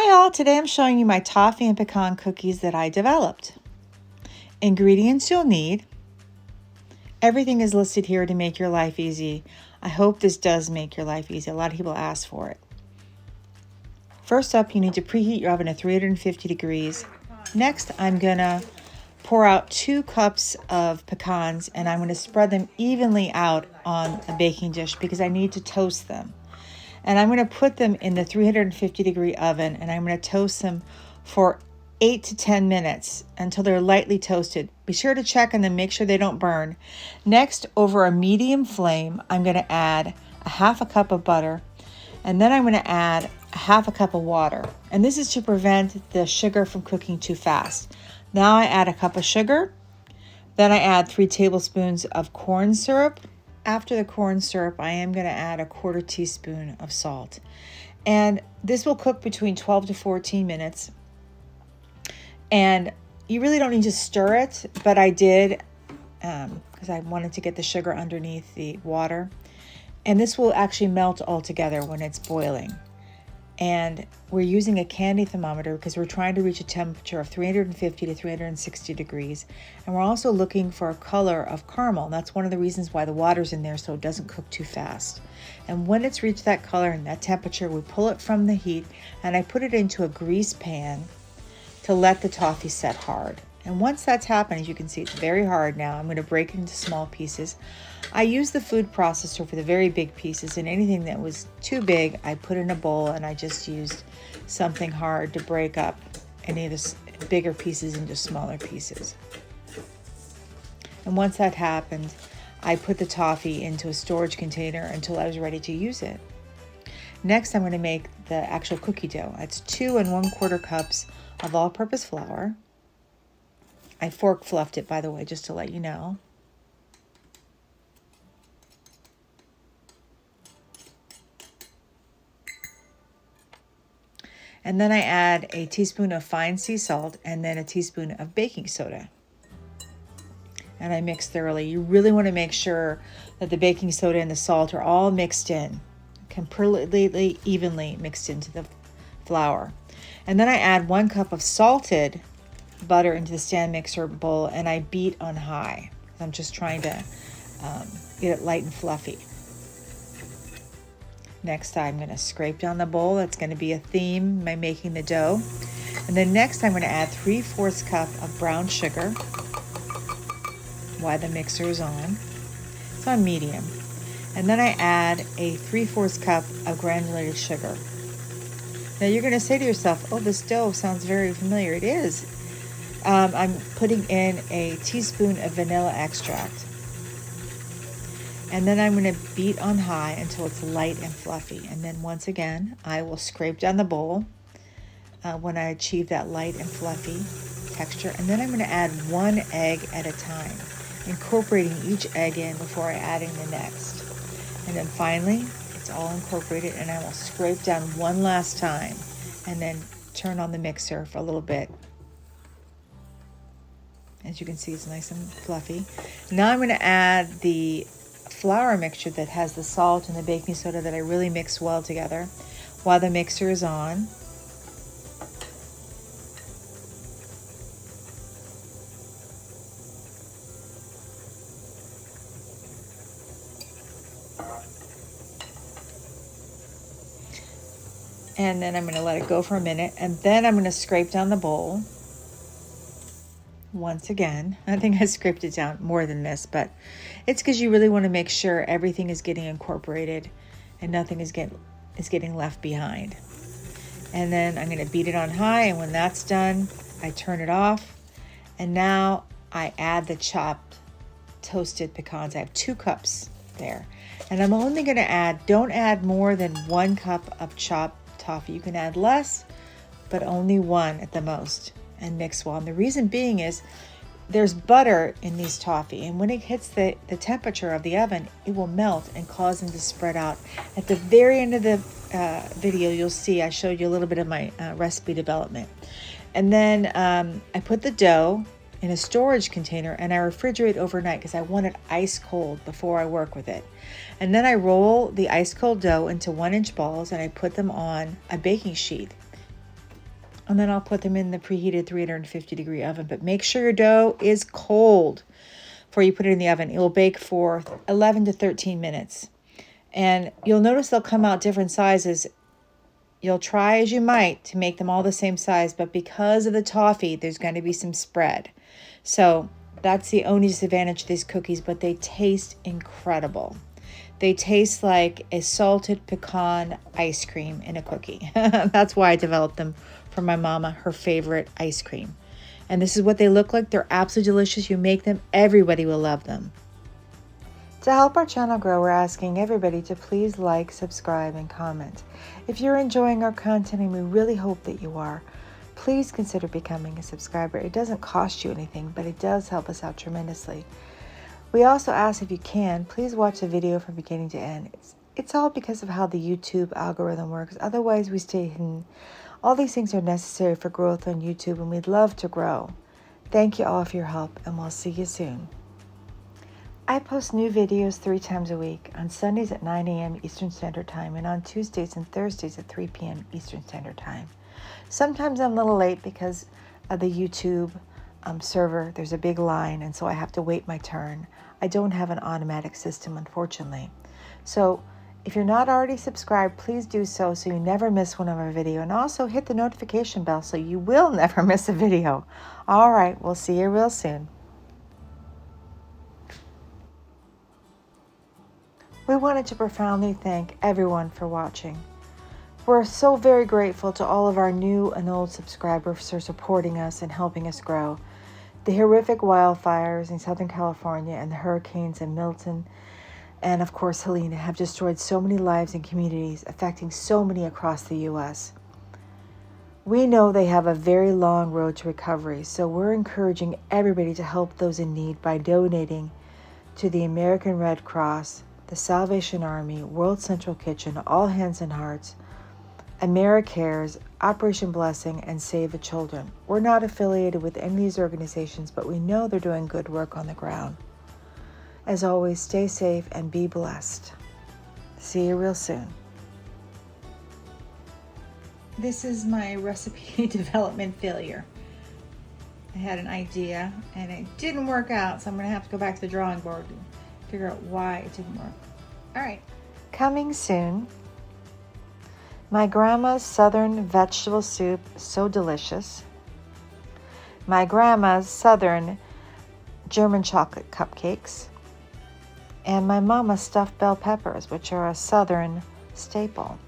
Hi all, today I'm showing you my toffee and pecan cookies that I developed. Ingredients you'll need. Everything is listed here to make your life easy. I hope this does make your life easy. A lot of people ask for it. First up, you need to preheat your oven to 350 degrees. Next, I'm gonna pour out 2 cups of pecans and I'm gonna spread them evenly out on a baking dish because I need to toast them. And I'm going to put them in the 350 degree oven and I'm going to toast them for 8 to 10 minutes until they're lightly toasted. Be sure to check on them, make sure they don't burn. Next, over a medium flame, I'm going to add a half a cup of butter and then I'm going to add a half a cup of water. And this is to prevent the sugar from cooking too fast. Now I add a cup of sugar, then I add 3 tablespoons of corn syrup. After the corn syrup, I am going to add a 1/4 teaspoon of salt. And this will cook between 12 to 14 minutes. And you really don't need to stir it, but I did because I wanted to get the sugar underneath the water. And this will actually melt all together when it's boiling. And we're using a candy thermometer because we're trying to reach a temperature of 350 to 360 degrees. And we're also looking for a color of caramel. That's one of the reasons why the water's in there so it doesn't cook too fast. And when it's reached that color and that temperature, we pull it from the heat and I put it into a grease pan to let the toffee set hard. And once that's happened, as you can see, it's very hard now. I'm going to break it into small pieces. I use the food processor for the very big pieces, and anything that was too big, I put in a bowl and I just used something hard to break up any of the bigger pieces into smaller pieces. And once that happened, I put the toffee into a storage container until I was ready to use it. Next, I'm going to make the actual cookie dough. It's 2 1/4 cups of all-purpose flour. I fork fluffed it, by the way, just to let you know. And then I add a teaspoon of fine sea salt and then a teaspoon of baking soda. And I mix thoroughly. You really want to make sure that the baking soda and the salt are all mixed in, completely evenly mixed into the flour. And then I add 1 cup of salted butter into the stand mixer bowl and I beat on high. I'm just trying to get it light and fluffy. Next, I'm going to scrape down the bowl. That's going to be a theme by making the dough. And then next, I'm going to add 3/4 cup of brown sugar while the mixer is on. It's on medium. And then I add a 3/4 cup of granulated sugar. Now you're going to say to yourself, oh, this dough sounds very familiar. It is. I'm putting in a teaspoon of vanilla extract. And then I'm going to beat on high until it's light and fluffy. And then once again, I will scrape down the bowl when I achieve that light and fluffy texture. And then I'm going to add 1 egg at a time, incorporating each egg in before adding the next. And then finally, it's all incorporated and I will scrape down one last time and then turn on the mixer for a little bit. As you can see, it's nice and fluffy. Now I'm going to add the flour mixture that has the salt and the baking soda that I really mix well together while the mixer is on. And then I'm going to let it go for a minute and then I'm going to scrape down the bowl. Once again, I think I scraped it down more than this, but it's because you really want to make sure everything is getting incorporated and nothing is getting left behind. And then I'm going to beat it on high, and when that's done, I turn it off. And now I add the chopped toasted pecans. I have 2 cups there. And I'm only going to add, don't add more than 1 cup of chopped toffee. You can add less, but only 1 at the most. And mix well. And the reason being is there's butter in these toffee, and when it hits the temperature of the oven, it will melt and cause them to spread out. At the very end of the video, you'll see I showed you a little bit of my recipe development. And then I put the dough in a storage container and I refrigerate overnight because I want it ice cold before I work with it. And then I roll the ice cold dough into 1-inch balls and I put them on a baking sheet. And then I'll put them in the preheated 350-degree oven. But make sure your dough is cold before you put it in the oven. It will bake for 11 to 13 minutes. And you'll notice they'll come out different sizes. You'll try as you might to make them all the same size, but because of the toffee, there's going to be some spread. So that's the only disadvantage of these cookies, but they taste incredible. They taste like a salted pecan ice cream in a cookie. That's why I developed them for my mama, her favorite ice cream. And this is what they look like. They're absolutely delicious. You make them, everybody will love them. To help our channel grow, we're asking everybody to please like, subscribe, and comment. If you're enjoying our content, and we really hope that you are, please consider becoming a subscriber. It doesn't cost you anything, but it does help us out tremendously. We also ask, if you can, please watch the video from beginning to end. It's all because of how the YouTube algorithm works. Otherwise, we stay hidden. All these things are necessary for growth on YouTube, and we'd love to grow. Thank you all for your help, and we'll see you soon. I post new videos 3 times a week, on Sundays at 9 a.m. Eastern Standard Time and on Tuesdays and Thursdays at 3 p.m. Eastern Standard Time. Sometimes I'm a little late because of the YouTube server. There's a big line, and so I have to wait my turn. I don't have an automatic system, unfortunately. So if you're not already subscribed, please do so you never miss one of our videos. And also hit the notification bell so you will never miss a video. All right, we'll see you real soon. We wanted to profoundly thank everyone for watching. We're so very grateful to all of our new and old subscribers for supporting us and helping us grow. The horrific wildfires in Southern California and the hurricanes in Milton and, of course, Helene have destroyed so many lives and communities, affecting so many across the U.S. We know they have a very long road to recovery, so we're encouraging everybody to help those in need by donating to the American Red Cross, the Salvation Army, World Central Kitchen, All Hands and Hearts, AmeriCares, Operation Blessing, and Save the Children. We're not affiliated with any of these organizations, but we know they're doing good work on the ground. As always, stay safe and be blessed. See you real soon. This is my recipe development failure. I had an idea and it didn't work out, so I'm going to have to go back to the drawing board and figure out why it didn't work. All right. Coming soon, my grandma's southern vegetable soup, so delicious. My grandma's southern German chocolate cupcakes. And my mama's stuffed bell peppers, which are a southern staple.